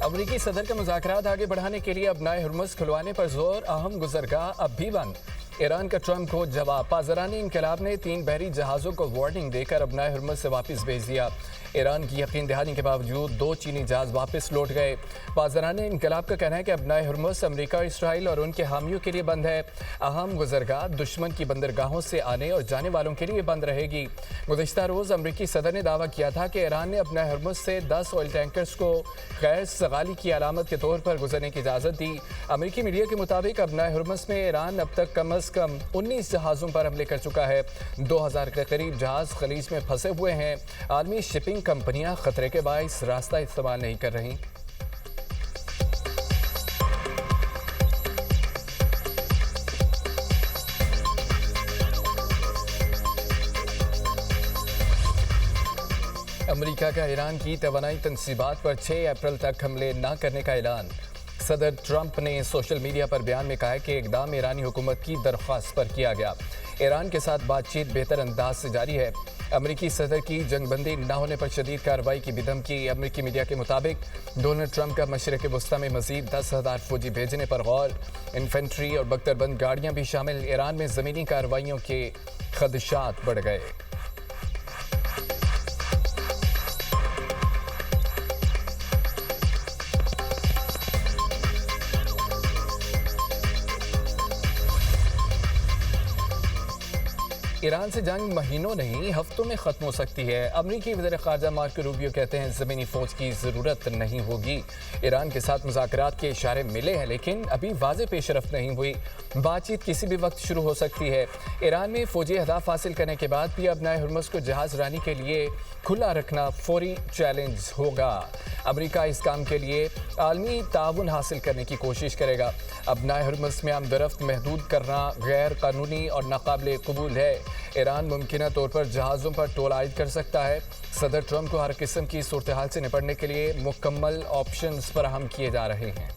امریکی صدر کا مذاکرات آگے بڑھانے کے لیے ابنائے ہرمز کھلوانے پر زور، اہم گزرگاہ اب بھی بند۔ ایران کا ٹرمپ کو جواب، پاسداران انقلاب نے 3 بحری جہازوں کو وارننگ دے کر ابنائے ہرمز سے واپس بھیج دیا۔ ایران کی یقین دہانی کے باوجود 2 چینی جہاز واپس لوٹ گئے۔ پاسداران انقلاب کا کہنا ہے کہ ابنائے ہرمز امریکہ، اسرائیل اور ان کے حامیوں کے لیے بند ہے۔ اہم گزرگاہ دشمن کی بندرگاہوں سے آنے اور جانے والوں کے لیے بند رہے گی۔ گزشتہ روز امریکی صدر نے دعویٰ کیا تھا کہ ایران نے ابنائے ہرمز سے 10 آئل ٹینکرز کو غیر استغلالی کی علامت کے طور پر گزرنے کی اجازت دی۔ امریکی میڈیا کے مطابق ابنائے ہرمز میں ایران اب تک کم از کم 19 جہازوں پر حملے کر چکا ہے۔ 2000 کے قریب جہاز خلیج میں پھنسے ہوئے ہیں۔ عالمی شپنگ کمپنیاں خطرے کے باعث راستہ استعمال نہیں کر رہیں۔ امریکہ کا ایران کی توانائی تنصیبات پر 6 اپریل تک حملے نہ کرنے کا اعلان۔ صدر ٹرمپ نے سوشل میڈیا پر بیان میں کہا کہ اقدام ایرانی حکومت کی درخواست پر کیا گیا۔ ایران کے ساتھ بات چیت بہتر انداز سے جاری ہے۔ امریکی صدر کی جنگ بندی نہ ہونے پر شدید کارروائی کی بھی دھمکی۔ امریکی میڈیا کے مطابق ڈونلڈ ٹرمپ کا مشرق وسطی میں مزید 10,000 فوجی بھیجنے پر غور۔ انفینٹری اور بختربند گاڑیاں بھی شامل۔ ایران میں زمینی کارروائیوں کے خدشات بڑھ گئے۔ ایران سے جنگ مہینوں نہیں ہفتوں میں ختم ہو سکتی ہے۔ امریکی وزیر خارجہ مارکو روبیو کہتے ہیں زمینی فوج کی ضرورت نہیں ہوگی۔ ایران کے ساتھ مذاکرات کے اشارے ملے ہیں لیکن ابھی واضح پیش رفت نہیں ہوئی۔ بات چیت کسی بھی وقت شروع ہو سکتی ہے۔ ایران میں فوجی اہداف حاصل کرنے کے بعد بھی ابنائے ہرمز کو جہاز رانی کے لیے کھلا رکھنا فوری چیلنج ہوگا۔ امریکہ اس کام کے لیے عالمی تعاون حاصل کرنے کی کوشش کرے گا۔ ابنائے ہرمز میں آمد و رفت محدود کرنا غیر قانونی اور ناقابل قبول ہے۔ ایران ممکنہ طور پر جہازوں پر ٹول عائد کر سکتا ہے۔ صدر ٹرمپ کو ہر قسم کی صورتحال سے نپٹنے کے لیے مکمل آپشنز فراہم کیے جا رہے ہیں۔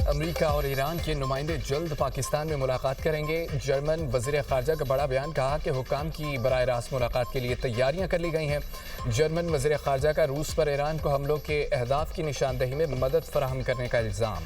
امریکہ اور ایران کے نمائندے جلد پاکستان میں ملاقات کریں گے۔ جرمن وزیر خارجہ کا بڑا بیان، کہا کہ حکام کی براہ راست ملاقات کے لیے تیاریاں کر لی گئی ہیں۔ جرمن وزیر خارجہ کا روس پر ایران کو حملوں کے اہداف کی نشاندہی میں مدد فراہم کرنے کا الزام۔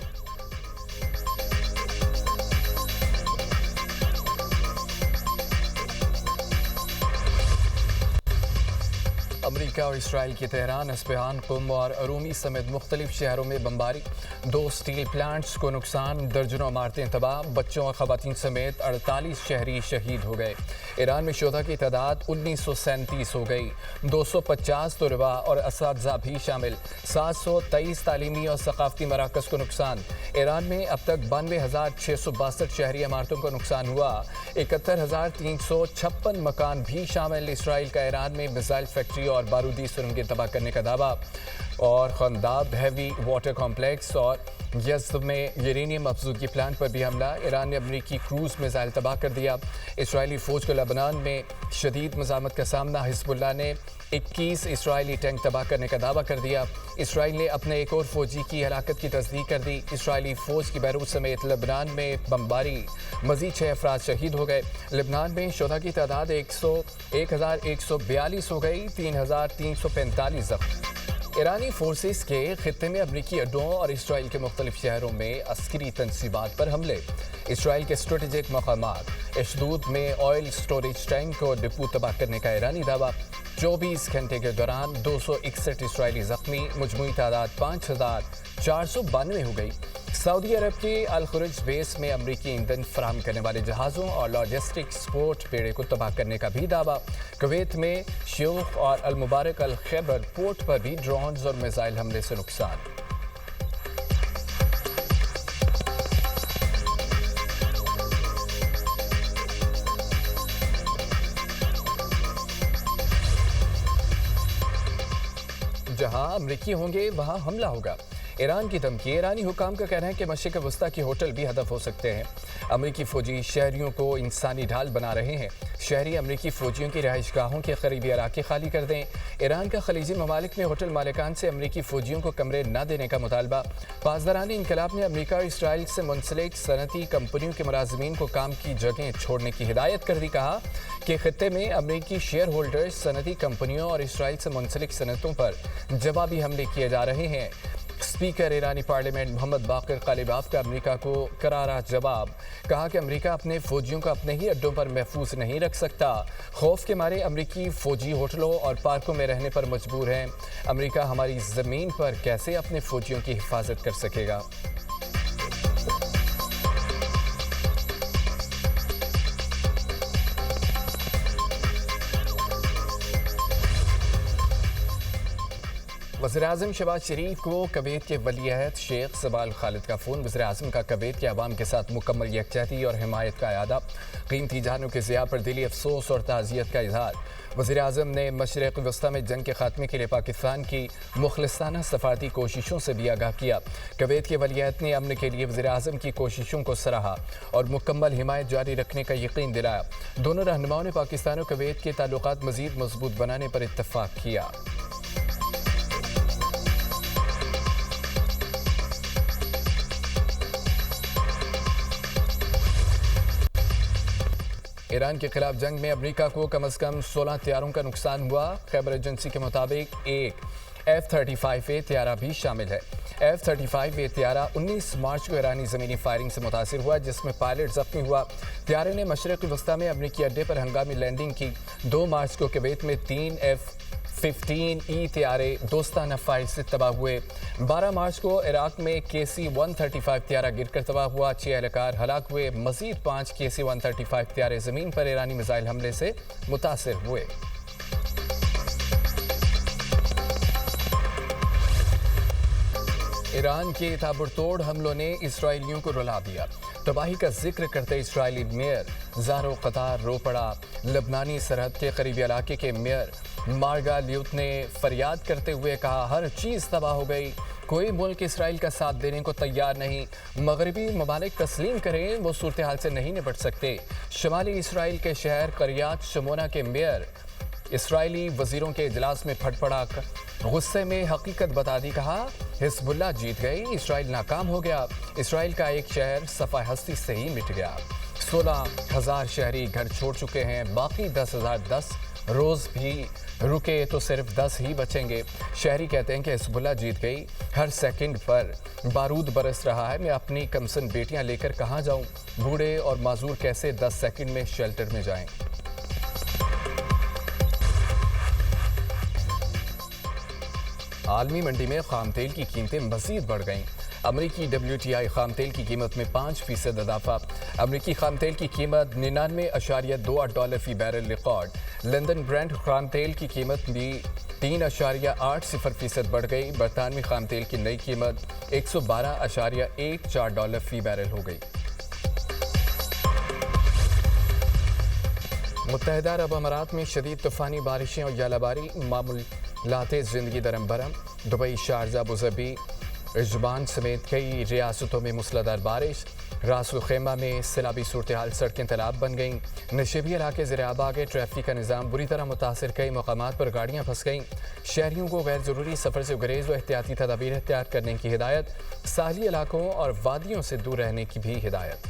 امریکہ اور اسرائیل کی تہران، اصفہان، قم اور ارومی سمیت مختلف شہروں میں بمباری۔ 2 اسٹیل پلانٹس کو نقصان، درجنوں عمارتیں تباہ، بچوں اور خواتین سمیت 48 شہری شہید ہو گئے۔ ایران میں شہدا کی تعداد 1937 ہو گئی۔ 250 طلباء اور اساتذہ بھی شامل۔ 723 تعلیمی اور ثقافتی مراکز کو نقصان۔ ایران میں اب تک 92,662 شہری عمارتوں کو نقصان ہوا۔ 71,356 مکان بھی شامل۔ اسرائیل کا ایران میں میزائل فیکٹری اور بارودی سرنگیں تباہ کرنے کا دعویٰ۔ اور خنداب ہیوی واٹر کمپلیکس اور یزد میں یورینیم افزودگی پلانٹ پر بھی حملہ۔ ایران نے امریکی کروز میزائل تباہ کر دیا۔ اسرائیلی فوج کو لبنان میں شدید مزاحمت کا سامنا۔ حزب اللہ نے 21 اسرائیلی ٹینک تباہ کرنے کا دعویٰ کر دیا۔ اسرائیل نے اپنے ایک اور فوجی کی ہلاکت کی تصدیق کر دی۔ اسرائیلی فوج کی بیروت سمیت لبنان میں بمباری، مزید 6 افراد شہید ہو گئے۔ لبنان میں شہدا کی تعداد 1,142 ہو گئی، 3,345 زخمی۔ ایرانی فورسز کے خطے میں امریکی اڈوں اور اسرائیل کے مختلف شہروں میں عسکری تنصیبات پر حملے۔ اسرائیل کے اسٹریٹجک مقامات، اشدود میں آئل سٹوریج ٹینک اور ڈپو تباہ کرنے کا ایرانی دعویٰ۔ 24 گھنٹے کے دوران 261 اسرائیلی زخمی، مجموعی تعداد 5,492 ہو گئی۔ سعودی عرب کے الخرج بیس میں امریکی ایندھن فراہم کرنے والے جہازوں اور لاجسٹک سپورٹ بیڑے کو تباہ کرنے کا بھی دعویٰ۔ کویت میں شیوخ اور المبارک الخیبر پورٹ پر بھی ڈرونز اور میزائل حملے سے نقصان۔ جہاں امریکی ہوں گے وہاں حملہ ہوگا۔ ایران کی دھمکی۔ ایرانی حکام کا کہنا ہے کہ مشرق وسطی کے ہوٹل بھی ہدف ہو سکتے ہیں۔ امریکی فوجی شہریوں کو انسانی ڈھال بنا رہے ہیں، شہری امریکی فوجیوں کی رہائش گاہوں کے قریبی علاقے خالی کر دیں۔ ایران کا خلیجی ممالک میں ہوٹل مالکان سے امریکی فوجیوں کو کمرے نہ دینے کا مطالبہ۔ پاسداران انقلاب نے امریکہ اور اسرائیل سے منسلک صنعتی کمپنیوں کے ملازمین کو کام کی جگہیں چھوڑنے کی ہدایت کر دی۔ کہا کہ خطے میں امریکی شیئر ہولڈرز صنعتی کمپنیوں اور اسرائیل سے منسلک صنعتوں پر جوابی حملے کیے جا رہے ہیں۔ اسپیکر ایرانی پارلیمنٹ محمد باقر قالیباف کا امریکہ کو کرارا جواب۔ کہا کہ امریکہ اپنے فوجیوں کو اپنے ہی اڈوں پر محفوظ نہیں رکھ سکتا۔ خوف کے مارے امریکی فوجی ہوٹلوں اور پارکوں میں رہنے پر مجبور ہیں۔ امریکہ ہماری زمین پر کیسے اپنے فوجیوں کی حفاظت کر سکے گا؟ وزیراعظم شہباز شریف کو کویت کے ولی عہد شیخ سبال خالد کا فون۔ وزیراعظم کا کویت کے عوام کے ساتھ مکمل یکجہتی اور حمایت کا اعادہ، قیمتی جانوں کے ضیاع پر دلی افسوس اور تعزیت کا اظہار۔ وزیراعظم نے مشرق وسطی میں جنگ کے خاتمے کے لیے پاکستان کی مخلصانہ سفارتی کوششوں سے بھی آگاہ کیا۔ کویت کے ولی عہد نے امن کے لیے وزیراعظم کی کوششوں کو سراہا اور مکمل حمایت جاری رکھنے کا یقین دلایا۔ دونوں رہنماؤں نے پاکستان اور کویت کے تعلقات مزید مضبوط بنانے پر اتفاق کیا۔ ایران کے خلاف جنگ میں امریکہ کو کم از کم 16 طیاروں کا نقصان ہوا۔ خیبر ایجنسی کے مطابق ایک F-35A طیارہ بھی شامل ہے۔ F-35A طیارہ 19 مارچ کو ایرانی زمینی فائرنگ سے متاثر ہوا، جس میں پائلٹ زخمی ہوا۔ طیارے نے مشرق وسطی میں امریکی اڈے پر ہنگامی لینڈنگ کی۔ 2 مارچ کو کویت میں 3 F-15E طیارے دوستانہ فائر سے تباہ ہوئے۔ 12 مارچ کو عراق میں KC-135 طیارہ گر کر تباہ ہوا، 6 اہلکار ہلاک ہوئے۔ مزید 5 KC-135 طیارے زمین پر ایرانی میزائل حملے سے متاثر ہوئے۔ ایران کے تابڑتوڑ حملوں نے اسرائیلیوں کو رلا دیا۔ تباہی کا ذکر کرتے اسرائیلی میئر زارو قطار رو پڑا۔ لبنانی سرحد کے قریبی علاقے کے میئر مارگا لیوت نے فریاد کرتے ہوئے کہا، ہر چیز تباہ ہو گئی، کوئی ملک اسرائیل کا ساتھ دینے کو تیار نہیں۔ مغربی ممالک تسلیم کریں، وہ صورتحال سے نہیں نپٹ سکتے۔ شمالی اسرائیل کے شہر قریات شمونا کے میئر اسرائیلی وزیروں کے اجلاس میں پھٹ پڑا، غصے میں حقیقت بتا دی۔ کہا حزب اللہ جیت گئی، اسرائیل ناکام ہو گیا، اسرائیل کا ایک شہر صفحہ ہستی سے ہی مٹ گیا۔ 16,000 شہری گھر چھوڑ چکے ہیں، باقی 10,000 10 روز بھی رکے تو صرف 10 ہی بچیں گے۔ شہری کہتے ہیں کہ حزب اللہ جیت گئی، ہر سیکنڈ پر بارود برس رہا ہے، میں اپنی کمسن بیٹیاں لے کر کہاں جاؤں؟ بوڑھے اور معذور کیسے 10 سیکنڈ میں شیلٹر میں جائیں؟ عالمی منڈی میں خام تیل کی قیمتیں مزید بڑھ گئیں۔ امریکی WTI خام تیل کی قیمت میں 5% اضافہ۔ امریکی خام تیل کی قیمت $99.28 فی بیرل ریکارڈ۔ لندن برینٹ خام تیل کی قیمت بھی 3.80% بڑھ گئی۔ برطانوی خام تیل کی نئی قیمت $112.14 فی بیرل ہو گئی۔ متحدہ عرب امارات میں شدید طوفانی بارشیں اور ژالہ باری، معمولات زندگی درم برم۔ دبئی، شارجہ، ابوظہبی، عجمان سمیت کئی ریاستوں میں موسلادھار بارش۔ راس الخیمہ میں سیلابی صورتحال، سڑکیں تالاب بن گئیں۔ نشیبی علاقے زیر آب آ گئے، ٹریفک کا نظام بری طرح متاثر، کئی مقامات پر گاڑیاں پھنس گئیں۔ شہریوں کو غیر ضروری سفر سے گریز و احتیاطی تدابیر اختیار کرنے کی ہدایت۔ ساحلی علاقوں اور وادیوں سے دور رہنے کی بھی ہدایت۔